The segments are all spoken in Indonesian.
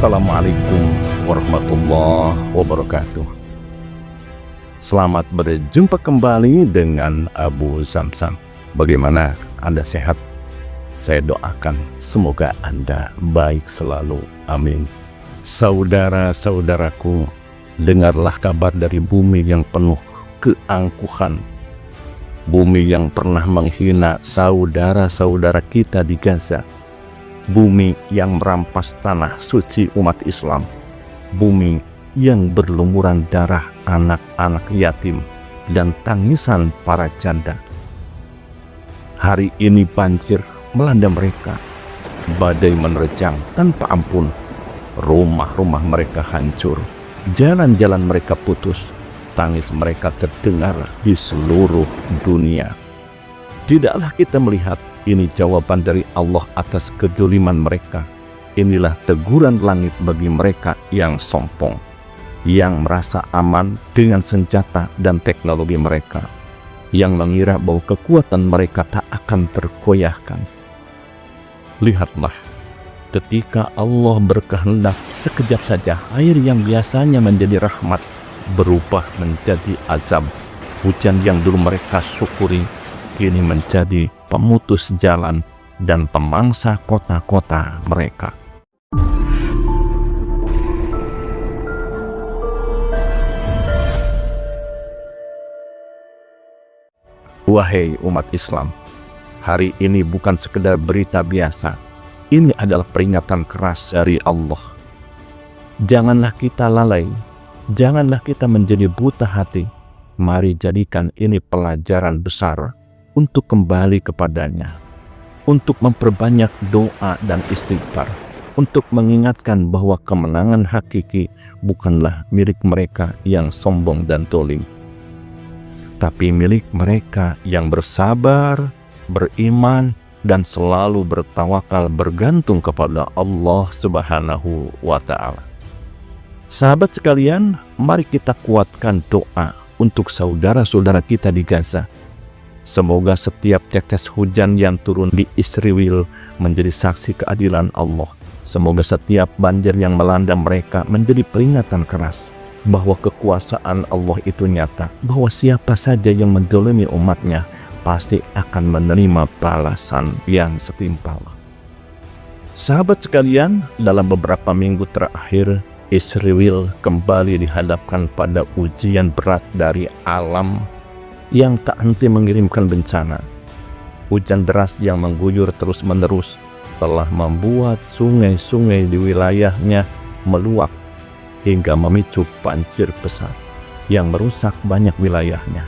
Assalamualaikum warahmatullahi wabarakatuh. Selamat berjumpa kembali dengan Abu Zamzam. Bagaimana Anda sehat? Saya doakan semoga Anda baik selalu. Amin. Saudara-saudaraku, dengarlah kabar dari bumi yang penuh keangkuhan. Bumi yang pernah menghina saudara-saudara kita di Gaza. Bumi yang merampas tanah suci umat Islam. Bumi yang berlumuran darah anak-anak yatim dan tangisan para janda. Hari ini banjir melanda mereka. Badai menerjang tanpa ampun. Rumah-rumah mereka hancur. Jalan-jalan mereka putus. Tangis mereka terdengar di seluruh dunia. Tidaklah kita melihat ini jawaban dari Allah atas kedzaliman mereka. Inilah teguran langit bagi mereka yang sombong, yang merasa aman dengan senjata dan teknologi mereka, yang mengira bahwa kekuatan mereka tak akan tergoyahkan. Lihatlah, ketika Allah berkehendak, sekejap saja air yang biasanya menjadi rahmat berubah menjadi azab. Hujan yang dulu mereka syukuri kini menjadi pemutus jalan dan pemangsa kota-kota mereka. Wahai umat Islam, hari ini bukan sekedar berita biasa. Ini adalah peringatan keras dari Allah. Janganlah kita lalai, janganlah kita menjadi buta hati. Mari jadikan ini pelajaran besar untuk kembali kepadanya, untuk memperbanyak doa dan istighfar, untuk mengingatkan bahwa kemenangan hakiki bukanlah milik mereka yang sombong dan zalim, tapi milik mereka yang bersabar, beriman, dan selalu bertawakal bergantung kepada Allah Subhanahu wa Ta'ala. Sahabat sekalian, mari kita kuatkan doa untuk saudara-saudara kita di Gaza. Semoga setiap tetes hujan yang turun di Israel menjadi saksi keadilan Allah. Semoga setiap banjir yang melanda mereka menjadi peringatan keras bahwa kekuasaan Allah itu nyata, bahwa siapa saja yang menzalimi umatnya pasti akan menerima balasan yang setimpal. Sahabat sekalian, dalam beberapa minggu terakhir, Israel kembali dihadapkan pada ujian berat dari alam yang tak henti mengirimkan bencana. Hujan deras yang mengguyur terus-menerus telah membuat sungai-sungai di wilayahnya meluap hingga memicu banjir besar yang merusak banyak wilayahnya.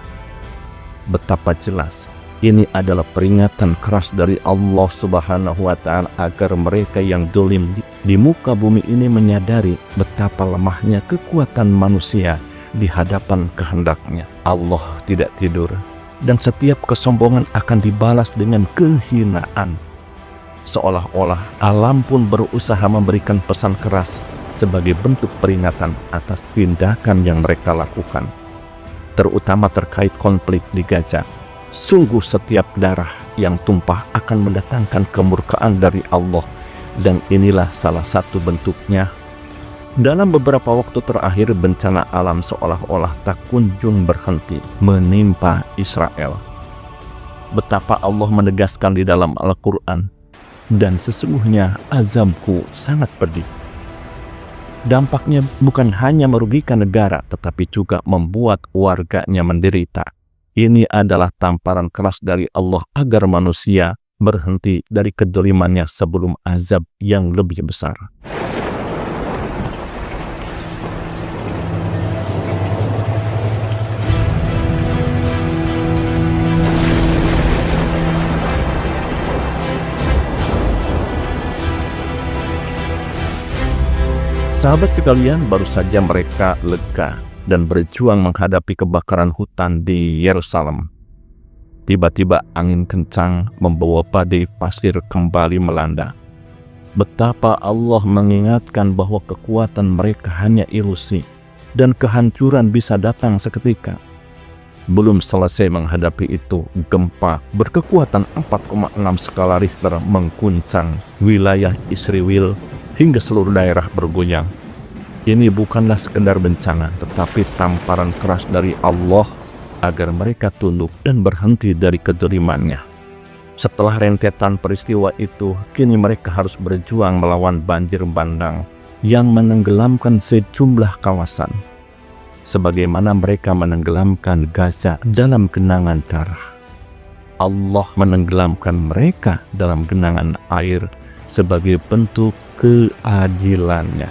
Betapa jelas ini adalah peringatan keras dari Allah Subhanahu wa Ta'ala agar mereka yang zalim di muka bumi ini menyadari betapa lemahnya kekuatan manusia di hadapan kehendaknya. Allah tidak tidur, dan setiap kesombongan akan dibalas dengan kehinaan. Seolah-olah alam pun berusaha memberikan pesan keras sebagai bentuk peringatan atas tindakan yang mereka lakukan, terutama terkait konflik di Gaza. Sungguh setiap darah yang tumpah akan mendatangkan kemurkaan dari Allah, dan inilah salah satu bentuknya. Dalam beberapa waktu terakhir, bencana alam seolah-olah tak kunjung berhenti menimpa Israel. Betapa Allah menegaskan di dalam Al-Quran, dan sesungguhnya azabku sangat pedih. Dampaknya bukan hanya merugikan negara, tetapi juga membuat warganya menderita. Ini adalah tamparan keras dari Allah agar manusia berhenti dari kedzalimannya sebelum azab yang lebih besar. Sahabat sekalian, baru saja mereka lega dan berjuang menghadapi kebakaran hutan di Yerusalem. Tiba-tiba angin kencang membawa badai pasir kembali melanda. Betapa Allah mengingatkan bahwa kekuatan mereka hanya ilusi dan kehancuran bisa datang seketika. Belum selesai menghadapi itu, gempa berkekuatan 4,6 skala Richter mengguncang wilayah Israel hingga seluruh daerah bergoyang. Ini bukanlah sekedar bencana, tetapi tamparan keras dari Allah agar mereka tunduk dan berhenti dari kedzalimannya. Setelah rentetan peristiwa itu, kini mereka harus berjuang melawan banjir bandang yang menenggelamkan sejumlah kawasan. Sebagaimana mereka menenggelamkan Gaza dalam genangan darah, Allah menenggelamkan mereka dalam genangan air sebagai bentuk keadilannya.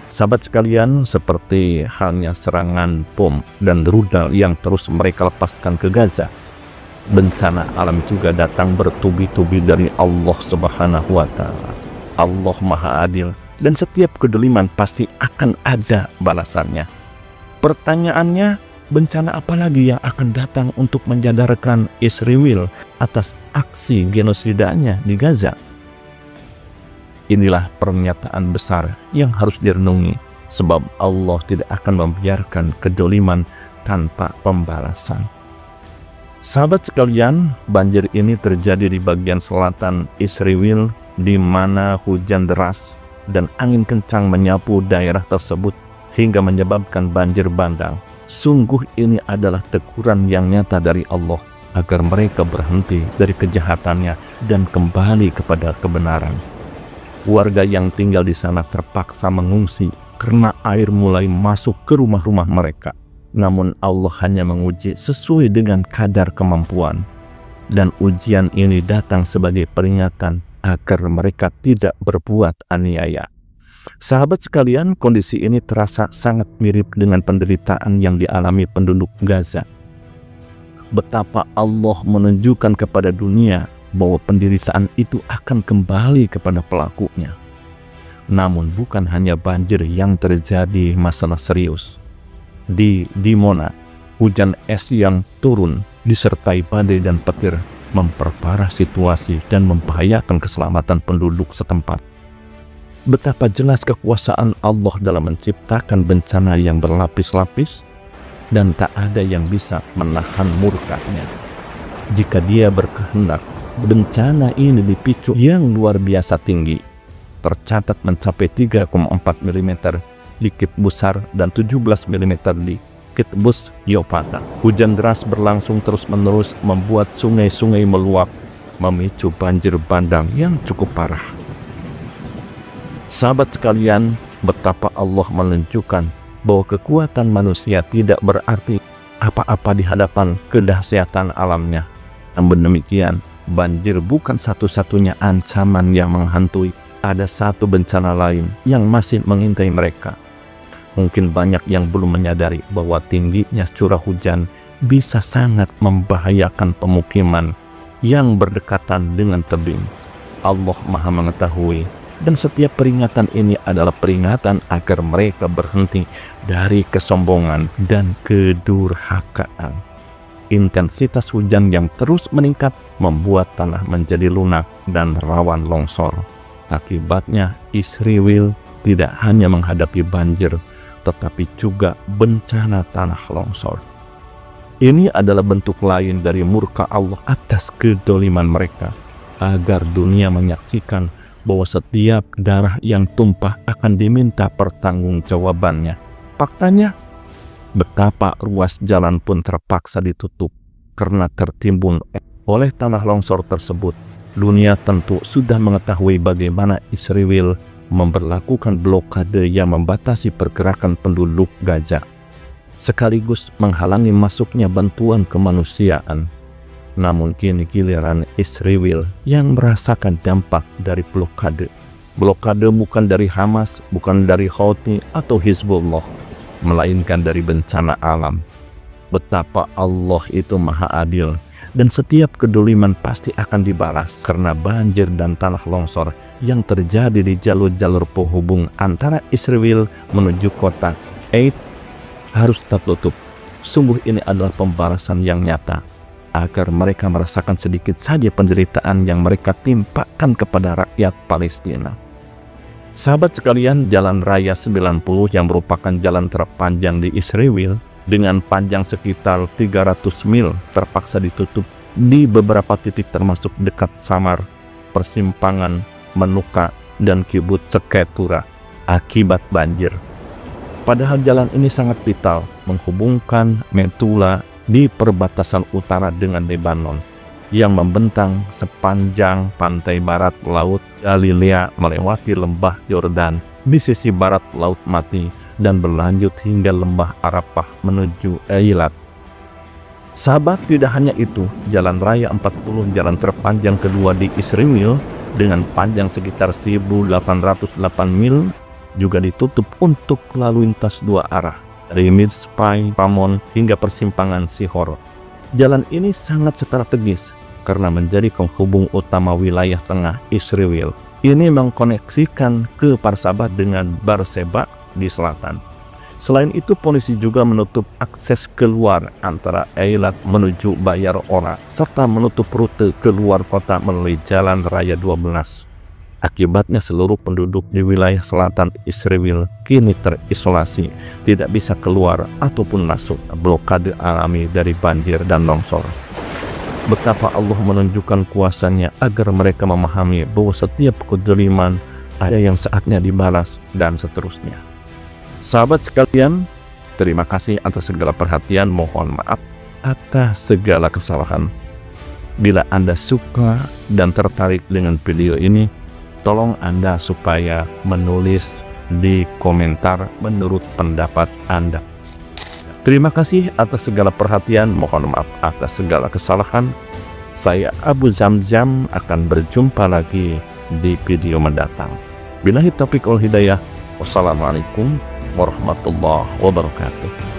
Sahabat sekalian, seperti halnya serangan bom dan rudal yang terus mereka lepaskan ke Gaza, bencana alam juga datang bertubi-tubi dari Allah Subhanahu wa Ta'ala. Allah Maha Adil, dan setiap kedoliman pasti akan ada balasannya. Pertanyaannya, bencana apa lagi yang akan datang untuk menyadarkan Israel atas aksi genosidanya di Gaza? Inilah pernyataan besar yang harus direnungi, sebab Allah tidak akan membiarkan kedoliman tanpa pembalasan. Sahabat sekalian, banjir ini terjadi di bagian selatan Israel, di mana hujan deras dan angin kencang menyapu daerah tersebut hingga menyebabkan banjir bandang. Sungguh ini adalah teguran yang nyata dari Allah agar mereka berhenti dari kejahatannya dan kembali kepada kebenaran. Warga yang tinggal di sana terpaksa mengungsi karena air mulai masuk ke rumah-rumah mereka. Namun Allah hanya menguji sesuai dengan kadar kemampuan. Dan ujian ini datang sebagai peringatan agar mereka tidak berbuat aniaya. Sahabat sekalian, kondisi ini terasa sangat mirip dengan penderitaan yang dialami penduduk Gaza. Betapa Allah menunjukkan kepada dunia bahwa penderitaan itu akan kembali kepada pelakunya. Namun bukan hanya banjir yang terjadi masalah serius. Di Dimona, hujan es yang turun disertai badai dan petir memperparah situasi dan membahayakan keselamatan penduduk setempat. Betapa jelas kekuasaan Allah dalam menciptakan bencana yang berlapis-lapis, dan tak ada yang bisa menahan murkanya. Jika Dia berkehendak, bencana ini dipicu yang luar biasa tinggi. Tercatat mencapai 3,4 mm di Kitbusar dan 17 mm di Kitbus Yofata. Hujan deras berlangsung terus-menerus membuat sungai-sungai meluap, memicu banjir bandang yang cukup parah. Sahabat sekalian, betapa Allah menunjukkan bahwa kekuatan manusia tidak berarti apa-apa di hadapan kedahsyatan alamnya. Namun demikian, banjir bukan satu-satunya ancaman yang menghantui. Ada satu bencana lain yang masih mengintai mereka. Mungkin banyak yang belum menyadari bahwa tingginya curah hujan bisa sangat membahayakan pemukiman yang berdekatan dengan tebing. Allah Maha mengetahui, dan setiap peringatan ini adalah peringatan agar mereka berhenti dari kesombongan dan kedurhakaan. Intensitas hujan yang terus meningkat membuat tanah menjadi lunak dan rawan longsor. Akibatnya, Israel tidak hanya menghadapi banjir, tetapi juga bencana tanah longsor. Ini adalah bentuk lain dari murka Allah atas kedoliman mereka, agar dunia menyaksikan bahwa setiap darah yang tumpah akan diminta pertanggungjawabannya. Faktanya, betapa ruas jalan pun terpaksa ditutup karena tertimbun oleh tanah longsor tersebut. Dunia tentu sudah mengetahui bagaimana Israel memberlakukan blokade yang membatasi pergerakan penduduk Gaza, sekaligus menghalangi masuknya bantuan kemanusiaan. Namun kini giliran Israel yang merasakan dampak dari blokade. Blokade bukan dari Hamas, bukan dari Houthi atau Hizbullah, melainkan dari bencana alam. Betapa Allah itu Maha Adil, dan setiap kedoliman pasti akan dibalas karena banjir dan tanah longsor yang terjadi di jalur-jalur penghubung antara Israel menuju kota Eilat harus tertutup. Sungguh ini adalah pembalasan yang nyata agar mereka merasakan sedikit saja penderitaan yang mereka timpakan kepada rakyat Palestina. Sahabat sekalian, Jalan Raya 90 yang merupakan jalan terpanjang di Israel dengan panjang sekitar 300 mil terpaksa ditutup di beberapa titik termasuk dekat Samar, persimpangan Menuka, dan Kibbutz Seketura akibat banjir. Padahal jalan ini sangat vital, menghubungkan Metula di perbatasan utara dengan Lebanon yang membentang sepanjang pantai barat Laut Galilea melewati lembah Yordan di sisi barat Laut Mati dan berlanjut hingga lembah Arafah menuju Eilat. Sahabat, tidak hanya itu, jalan raya 40 jalan terpanjang kedua di Israel dengan panjang sekitar 1808 mil juga ditutup untuk lalu lintas dua arah dari Mitzpai, Ramon hingga persimpangan Sihor. Jalan ini sangat strategis karena menjadi penghubung utama wilayah tengah Israel. Ini mengkoneksikan ke Parsabat dengan Berseba di selatan. Selain itu, polisi juga menutup akses keluar antara Eilat menuju Bayar Ora serta menutup rute keluar kota melalui Jalan Raya 12. Akibatnya seluruh penduduk di wilayah selatan Israel kini terisolasi, tidak bisa keluar ataupun masuk, blokade alami dari banjir dan longsor. Betapa Allah menunjukkan kuasanya agar mereka memahami bahwa setiap kedoliman ada yang saatnya dibalas dan seterusnya. Sahabat sekalian, terima kasih atas segala perhatian, mohon maaf atas segala kesalahan. Bila Anda suka dan tertarik dengan video ini, tolong Anda supaya menulis di komentar menurut pendapat Anda. Terima kasih atas segala perhatian, mohon maaf atas segala kesalahan. Saya Abu Zamzam akan berjumpa lagi di video mendatang. Billahi taufiq wal hidayah. Wassalamualaikum warahmatullahi wabarakatuh.